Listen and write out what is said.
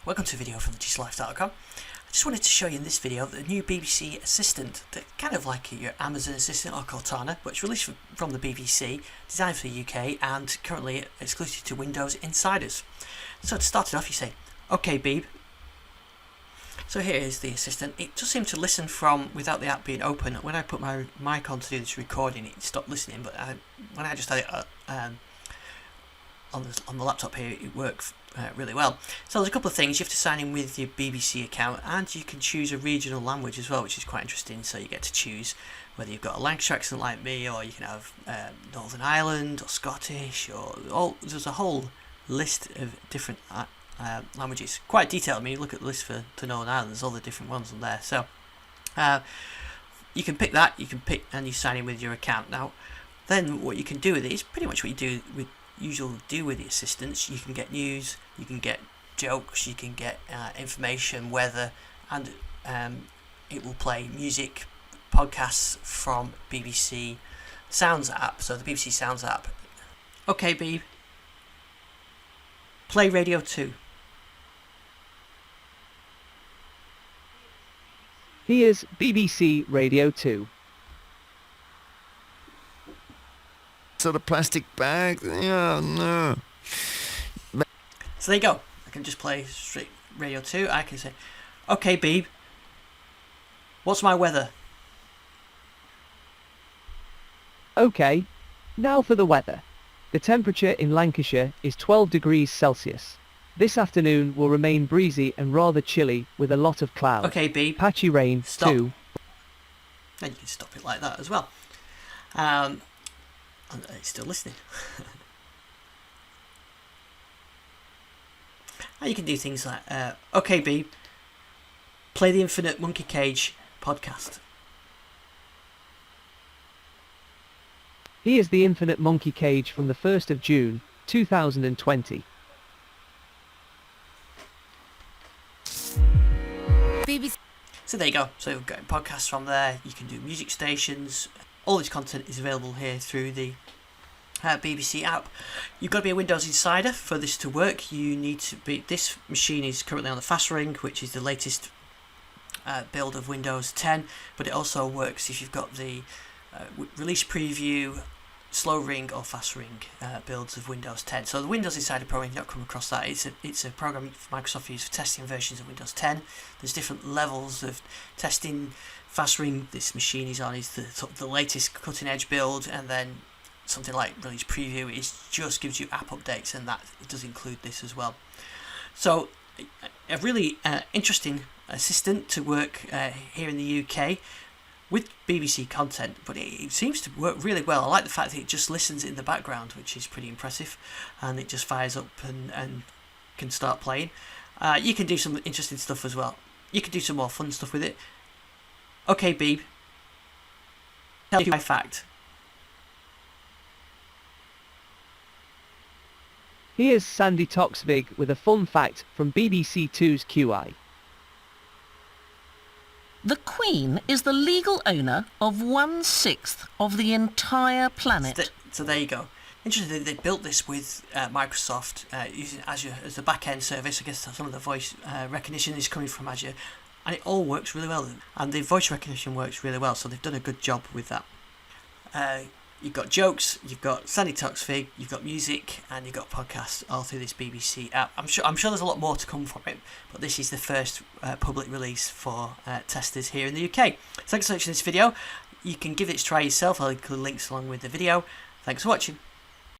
Welcome to a video from theGSLife.com. I just wanted to show you in this video the new BBC Assistant, that kind of like your Amazon Assistant or Cortana, but it's released from the BBC, designed for the UK and currently exclusive to Windows Insiders. So to start it off, you say, "Okay, Beeb." So here is the Assistant. It does seem to listen from without the app being open. When I put my mic on to do this recording, it stopped listening, but when I just had it on the laptop here, it worked really well. So there's a couple of things. You have to sign in with your BBC account, and you can choose a regional language as well, which is quite interesting. So you get to choose whether you've got a Lancashire accent like me, or you can have Northern Ireland or Scottish, or there's a whole list of different languages. Quite detailed. I mean, you look at the list for Northern Ireland, there's all the different ones on there. So you can pick that. You can pick and you sign in with your account. Now, then what you can do with it is pretty much what you do with the assistants. You can get news, you can get jokes, you can get information, weather, and it will play music, podcasts from BBC Sounds app. So the BBC Sounds app. Okay, Beeb, play Radio 2. Here's BBC Radio 2. Sort of plastic bag. Yeah, no. So there you go. I can just play straight Radio 2. I can say, "Okay, Beeb, what's my weather?" Okay, now for the weather. The temperature in Lancashire is 12 degrees Celsius. This afternoon will remain breezy and rather chilly with a lot of cloud. Okay, Beeb. Patchy rain Stop. too. And you can stop it like that as well. And it's still listening. And you can do things like, "Okay, Beeb, play the Infinite Monkey Cage podcast." Here's the Infinite Monkey Cage from the 1st of June, 2020. So there you go. So you've got podcasts from there. You can do music stations. All this content is available here through the BBC app. You've got to be a Windows Insider for this to work. You need to be. This machine is currently on the Fast Ring, which is the latest build of Windows 10. But it also works if you've got the release preview, slow ring or fast ring builds of Windows 10. So the Windows Insider program, you've not come across that. It's a program Microsoft uses for testing versions of Windows 10. There's different levels of testing. Fast ring this machine is on is the latest cutting edge build, and then something like release preview is just gives you app updates, and that it does include this as well. So a really interesting assistant to work here in the UK with BBC content, but it seems to work really well. I like the fact that it just listens in the background, which is pretty impressive, and it just fires up and can start playing. You can do some interesting stuff as well. You can do some more fun stuff with it. Okay, Beeb, tell you my fact. Here's Sandi Toksvig with a fun fact from BBC Two's QI. The Queen is the legal owner of 1/6 of the entire planet. So there you go. Interesting, they built this with Microsoft using Azure as the back-end service. I guess some of the voice recognition is coming from Azure, and it all works really well. And the voice recognition works really well, so they've done a good job with that. You've got jokes, you've got Sandi Toksvig, you've got music, and you've got podcasts all through this BBC app. I'm sure there's a lot more to come from it, but this is the first public release for testers here in the UK. Thanks for watching this video. You can give it a try yourself. I'll include links along with the video. Thanks for watching.